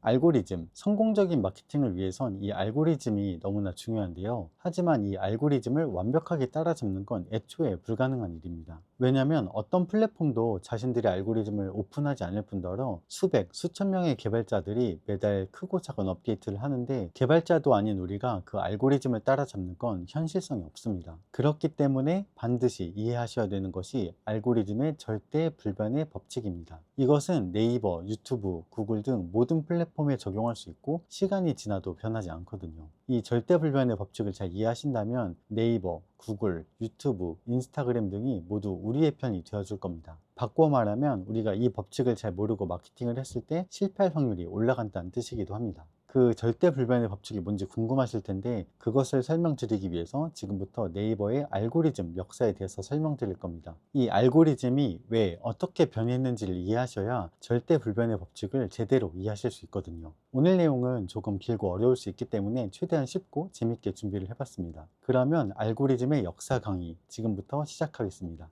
알고리즘, 성공적인 마케팅을 위해선 이 알고리즘이 너무나 중요한데요. 하지만 이 알고리즘을 완벽하게 따라잡는 건 애초에 불가능한 일입니다. 왜냐하면 어떤 플랫폼도 자신들의 알고리즘을 오픈하지 않을 뿐더러 수백, 수천 명의 개발자들이 매달 크고 작은 업데이트를 하는데 개발자도 아닌 우리가 그 알고리즘을 따라잡는 건 현실성이 없습니다. 그렇기 때문에 반드시 이해하셔야 되는 것이 알고리즘의 절대 불변의 법칙입니다. 이것은 네이버, 유튜브, 구글 등 모든 플랫폼에 적용할 수 있고 시간이 지나도 변하지 않거든요. 이 절대불변의 법칙을 잘 이해하신다면 네이버, 구글, 유튜브, 인스타그램 등이 모두 우리의 편이 되어줄 겁니다. 바꿔 말하면 우리가 이 법칙을 잘 모르고 마케팅을 했을 때 실패할 확률이 올라간다는 뜻이기도 합니다. 그 절대불변의 법칙이 뭔지 궁금하실 텐데 그것을 설명드리기 위해서 지금부터 네이버의 알고리즘 역사에 대해서 설명드릴 겁니다. 이 알고리즘이 왜 어떻게 변했는지를 이해하셔야 절대불변의 법칙을 제대로 이해하실 수 있거든요. 오늘 내용은 조금 길고 어려울 수 있기 때문에 최대한 쉽고 재밌게 준비를 해봤습니다. 그러면 알고리즘의 역사 강의 지금부터 시작하겠습니다.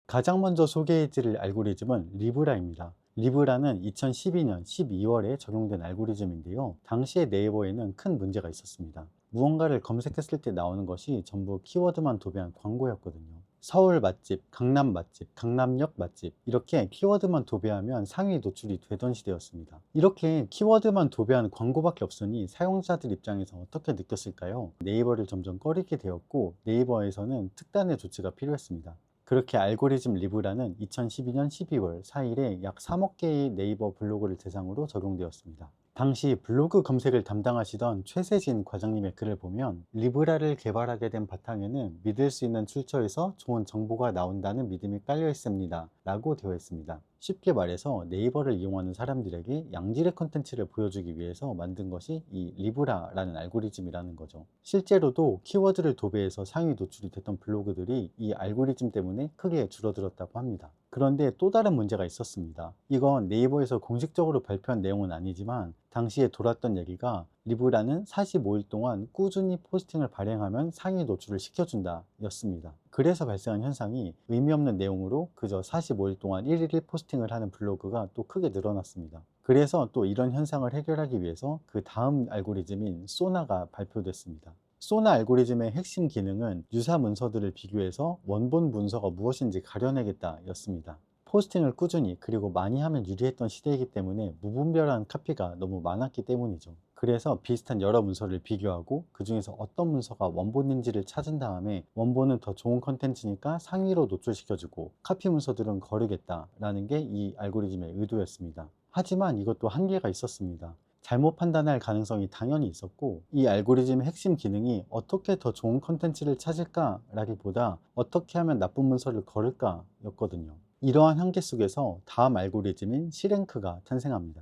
가장 먼저 소개해드릴 알고리즘은 리브라입니다. 리브라는 2012년 12월에 적용된 알고리즘인데요. 당시에 네이버에는 큰 문제가 있었습니다. 무언가를 검색했을 때 나오는 것이 전부 키워드만 도배한 광고였거든요. 서울 맛집, 강남 맛집, 강남역 맛집 이렇게 키워드만 도배하면 상위 노출이 되던 시대였습니다. 이렇게 키워드만 도배한 광고밖에 없으니 사용자들 입장에서 어떻게 느꼈을까요? 네이버를 점점 꺼리게 되었고 네이버에서는 특단의 조치가 필요했습니다. 그렇게 알고리즘 리브라는 2012년 12월 4일에 약 3억 개의 네이버 블로그를 대상으로 적용되었습니다. 당시 블로그 검색을 담당하시던 최세진 과장님의 글을 보면 리브라를 개발하게 된 바탕에는 믿을 수 있는 출처에서 좋은 정보가 나온다는 믿음이 깔려 있습니다. 라고 되어 있습니다. 쉽게 말해서 네이버를 이용하는 사람들에게 양질의 콘텐츠를 보여주기 위해서 만든 것이 이 리브라라는 알고리즘이라는 거죠. 실제로도 키워드를 도배해서 상위 노출이 됐던 블로그들이 이 알고리즘 때문에 크게 줄어들었다고 합니다. 그런데 또 다른 문제가 있었습니다. 이건 네이버에서 공식적으로 발표한 내용은 아니지만 당시에 돌았던 얘기가 리브라는 45일 동안 꾸준히 포스팅을 발행하면 상위 노출을 시켜준다 였습니다. 그래서 발생한 현상이 의미 없는 내용으로 그저 45일 동안 1일 포스팅을 하는 블로그가 또 크게 늘어났습니다. 그래서 또 이런 현상을 해결하기 위해서 그 다음 알고리즘인 소나가 발표됐습니다. 소나 알고리즘의 핵심 기능은 유사 문서들을 비교해서 원본 문서가 무엇인지 가려내겠다 였습니다. 포스팅을 꾸준히 그리고 많이 하면 유리했던 시대이기 때문에 무분별한 카피가 너무 많았기 때문이죠. 그래서 비슷한 여러 문서를 비교하고 그 중에서 어떤 문서가 원본인지를 찾은 다음에 원본은 더 좋은 컨텐츠니까 상위로 노출시켜주고 카피 문서들은 거르겠다라는 게 이 알고리즘의 의도였습니다. 하지만 이것도 한계가 있었습니다. 잘못 판단할 가능성이 당연히 있었고 이 알고리즘의 핵심 기능이 어떻게 더 좋은 컨텐츠를 찾을까 라기보다 어떻게 하면 나쁜 문서를 거를까 였거든요. 이러한 한계 속에서 다음 알고리즘인 C랭크가 탄생합니다.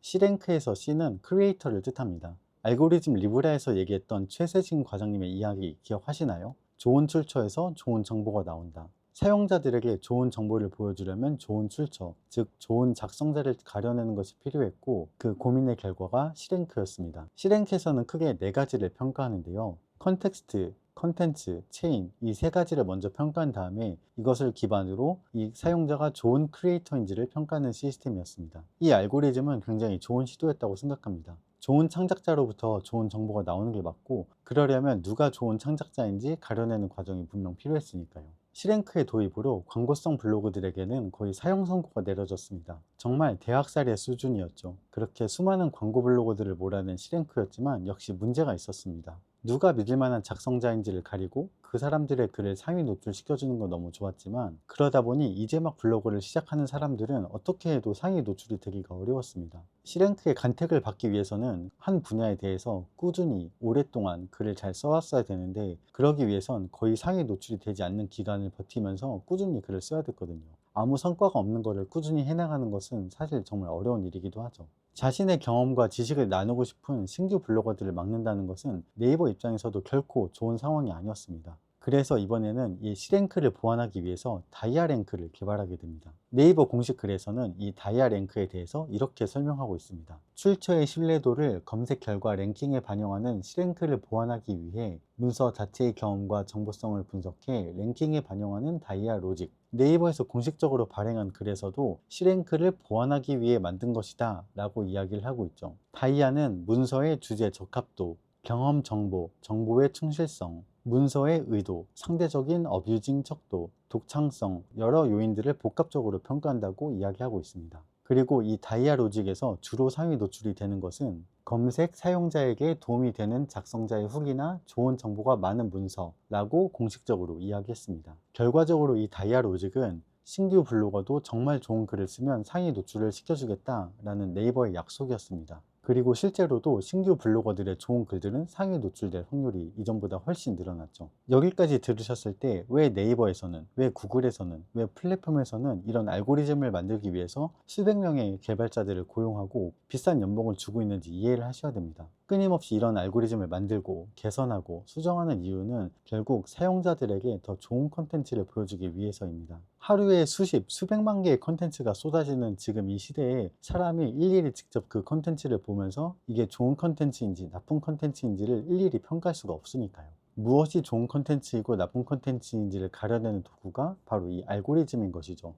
C랭크에서 C는 크리에이터를 뜻합니다. 알고리즘 리브라에서 얘기했던 최세진 과장님의 이야기 기억하시나요? 좋은 출처에서 좋은 정보가 나온다. 사용자들에게 좋은 정보를 보여주려면 좋은 출처, 즉 좋은 작성자를 가려내는 것이 필요했고 그 고민의 결과가 C랭크였습니다. C랭크에서는 크게 네 가지를 평가하는데요. 컨텍스트, 컨텐츠, 체인 이 세 가지를 먼저 평가한 다음에 이것을 기반으로 이 사용자가 좋은 크리에이터인지를 평가하는 시스템이었습니다. 이 알고리즘은 굉장히 좋은 시도였다고 생각합니다. 좋은 창작자로부터 좋은 정보가 나오는 게 맞고 그러려면 누가 좋은 창작자인지 가려내는 과정이 분명 필요했으니까요. 시랭크의 도입으로 광고성 블로그들에게는 거의 사형 선고가 내려졌습니다. 정말 대학살의 수준이었죠. 그렇게 수많은 광고 블로거들을 몰아낸 시랭크였지만 역시 문제가 있었습니다. 누가 믿을 만한 작성자인지를 가리고 그 사람들의 글을 상위 노출시켜주는 건 너무 좋았지만 그러다 보니 이제 막 블로그를 시작하는 사람들은 어떻게 해도 상위 노출이 되기가 어려웠습니다. C랭크의 간택을 받기 위해서는 한 분야에 대해서 꾸준히 오랫동안 글을 잘 써왔어야 되는데 그러기 위해선 거의 상위 노출이 되지 않는 기간을 버티면서 꾸준히 글을 써야 됐거든요. 아무 성과가 없는 거를 꾸준히 해나가는 것은 사실 정말 어려운 일이기도 하죠. 자신의 경험과 지식을 나누고 싶은 신규 블로거들을 막는다는 것은 네이버 입장에서도 결코 좋은 상황이 아니었습니다. 그래서 이번에는 이 C랭크를 보완하기 위해서 다이아랭크를 개발하게 됩니다. 네이버 공식 글에서는 이 다이아랭크에 대해서 이렇게 설명하고 있습니다. 출처의 신뢰도를 검색 결과 랭킹에 반영하는 C랭크를 보완하기 위해 문서 자체의 경험과 정보성을 분석해 랭킹에 반영하는 다이아 로직. 네이버에서 공식적으로 발행한 글에서도 C랭크를 보완하기 위해 만든 것이다 라고 이야기를 하고 있죠. 다이아는 문서의 주제 적합도, 경험 정보, 정보의 충실성, 문서의 의도, 상대적인 어뷰징 척도, 독창성, 여러 요인들을 복합적으로 평가한다고 이야기하고 있습니다. 그리고 이 다이아 로직에서 주로 상위 노출이 되는 것은 검색 사용자에게 도움이 되는 작성자의 후기나 좋은 정보가 많은 문서라고 공식적으로 이야기했습니다. 결과적으로 이 다이아 로직은 신규 블로거도 정말 좋은 글을 쓰면 상위 노출을 시켜주겠다라는 네이버의 약속이었습니다. 그리고 실제로도 신규 블로거들의 좋은 글들은 상위 노출될 확률이 이전보다 훨씬 늘어났죠. 여기까지 들으셨을 때 왜 네이버에서는, 왜 구글에서는, 왜 플랫폼에서는 이런 알고리즘을 만들기 위해서 수백 명의 개발자들을 고용하고 비싼 연봉을 주고 있는지 이해를 하셔야 됩니다. 끊임없이 이런 알고리즘을 만들고 개선하고 수정하는 이유는 결국 사용자들에게 더 좋은 콘텐츠를 보여주기 위해서입니다. 하루에 수십, 수백만 개의 콘텐츠가 쏟아지는 지금 이 시대에 사람이 일일이 직접 그 콘텐츠를 보면서 이게 좋은 콘텐츠인지 나쁜 콘텐츠인지를 일일이 평가할 수가 없으니까요. 무엇이 좋은 콘텐츠이고 나쁜 콘텐츠인지를 가려내는 도구가 바로 이 알고리즘인 것이죠.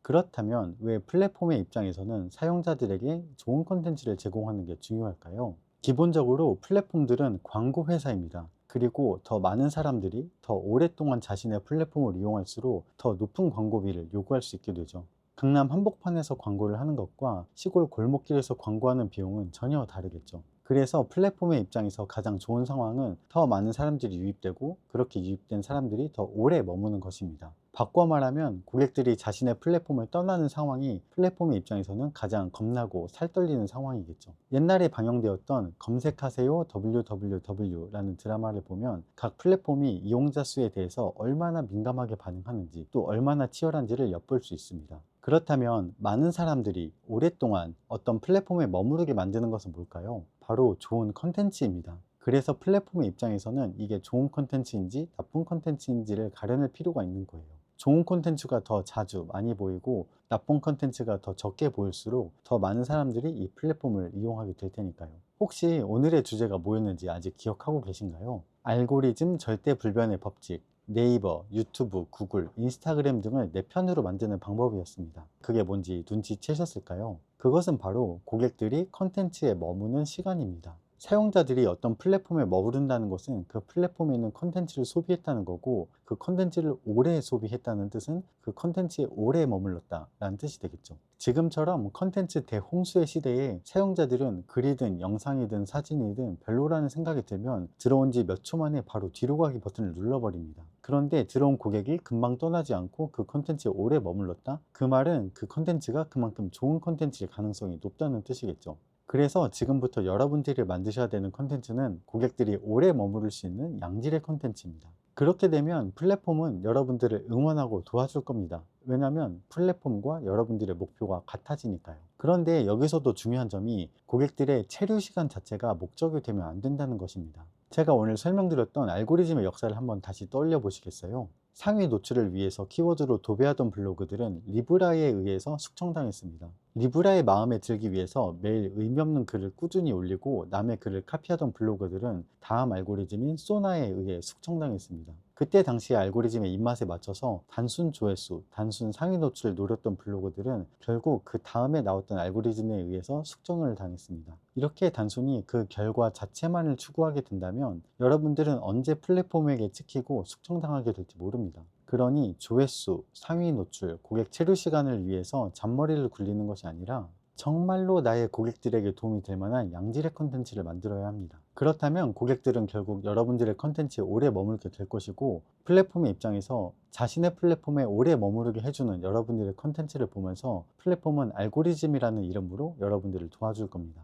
그렇다면 왜 플랫폼의 입장에서는 사용자들에게 좋은 콘텐츠를 제공하는 게 중요할까요? 기본적으로 플랫폼들은 광고 회사입니다. 그리고 더 많은 사람들이 더 오랫동안 자신의 플랫폼을 이용할수록 더 높은 광고비를 요구할 수 있게 되죠. 강남 한복판에서 광고를 하는 것과 시골 골목길에서 광고하는 비용은 전혀 다르겠죠. 그래서 플랫폼의 입장에서 가장 좋은 상황은 더 많은 사람들이 유입되고 그렇게 유입된 사람들이 더 오래 머무는 것입니다. 바꿔 말하면 고객들이 자신의 플랫폼을 떠나는 상황이 플랫폼의 입장에서는 가장 겁나고 살떨리는 상황이겠죠. 옛날에 방영되었던 검색하세요 www라는 드라마를 보면 각 플랫폼이 이용자 수에 대해서 얼마나 민감하게 반응하는지 또 얼마나 치열한지를 엿볼 수 있습니다. 그렇다면 많은 사람들이 오랫동안 어떤 플랫폼에 머무르게 만드는 것은 뭘까요? 바로 좋은 컨텐츠입니다. 그래서 플랫폼의 입장에서는 이게 좋은 컨텐츠인지 나쁜 컨텐츠인지를 가려낼 필요가 있는 거예요. 좋은 콘텐츠가 더 자주 많이 보이고 나쁜 콘텐츠가 더 적게 보일수록 더 많은 사람들이 이 플랫폼을 이용하게 될 테니까요. 혹시 오늘의 주제가 뭐였는지 아직 기억하고 계신가요? 알고리즘 절대 불변의 법칙, 네이버, 유튜브, 구글, 인스타그램 등을 내 편으로 만드는 방법이었습니다. 그게 뭔지 눈치채셨을까요? 그것은 바로 고객들이 컨텐츠에 머무는 시간입니다. 사용자들이 어떤 플랫폼에 머무른다는 것은 그 플랫폼에 있는 컨텐츠를 소비했다는 거고 그 컨텐츠를 오래 소비했다는 뜻은 그 컨텐츠에 오래 머물렀다라는 뜻이 되겠죠. 지금처럼 컨텐츠 대홍수의 시대에 사용자들은 글이든 영상이든 사진이든 별로라는 생각이 들면 들어온 지 몇 초 만에 바로 뒤로 가기 버튼을 눌러버립니다. 그런데 들어온 고객이 금방 떠나지 않고 그 컨텐츠에 오래 머물렀다? 그 말은 그 컨텐츠가 그만큼 좋은 컨텐츠일 가능성이 높다는 뜻이겠죠. 그래서 지금부터 여러분들이 만드셔야 되는 콘텐츠는 고객들이 오래 머무를 수 있는 양질의 콘텐츠입니다. 그렇게 되면 플랫폼은 여러분들을 응원하고 도와줄 겁니다. 왜냐하면 플랫폼과 여러분들의 목표가 같아지니까요. 그런데 여기서도 중요한 점이 고객들의 체류 시간 자체가 목적이 되면 안 된다는 것입니다. 제가 오늘 설명드렸던 알고리즘의 역사를 한번 다시 떠올려 보시겠어요? 상위 노출을 위해서 키워드로 도배하던 블로그들은 리브라에 의해서 숙청당했습니다. 리브라의 마음에 들기 위해서 매일 의미 없는 글을 꾸준히 올리고 남의 글을 카피하던 블로거들은 다음 알고리즘인 소나에 의해 숙청당했습니다. 그때 당시 알고리즘의 입맛에 맞춰서 단순 조회수, 단순 상위 노출을 노렸던 블로거들은 결국 그 다음에 나왔던 알고리즘에 의해서 숙청을 당했습니다. 이렇게 단순히 그 결과 자체만을 추구하게 된다면 여러분들은 언제 플랫폼에게 찍히고 숙청당하게 될지 모릅니다. 그러니 조회수, 상위 노출, 고객 체류 시간을 위해서 잔머리를 굴리는 것이 아니라 정말로 나의 고객들에게 도움이 될 만한 양질의 컨텐츠를 만들어야 합니다. 그렇다면 고객들은 결국 여러분들의 컨텐츠에 오래 머물게 될 것이고 플랫폼의 입장에서 자신의 플랫폼에 오래 머무르게 해주는 여러분들의 컨텐츠를 보면서 플랫폼은 알고리즘이라는 이름으로 여러분들을 도와줄 겁니다.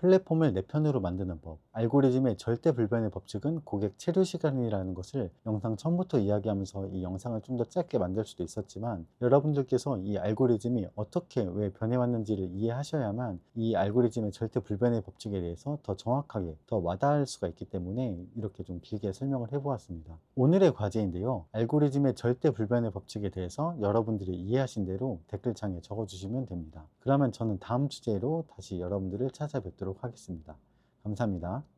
플랫폼을 내 편으로 만드는 법, 알고리즘의 절대 불변의 법칙은 고객 체류 시간이라는 것을 영상 처음부터 이야기하면서 이 영상을 좀 더 짧게 만들 수도 있었지만, 여러분들께서 이 알고리즘이 어떻게 왜 변해왔는지를 이해하셔야만 이 알고리즘의 절대 불변의 법칙에 대해서 더 정확하게 더 와닿을 수가 있기 때문에 이렇게 좀 길게 설명을 해보았습니다. 오늘의 과제인데요, 알고리즘의 절대 불변의 법칙에 대해서 여러분들이 이해하신 대로 댓글창에 적어주시면 됩니다. 그러면 저는 다음 주제로 다시 여러분들을 찾아뵙도록 하겠습니다. 감사합니다.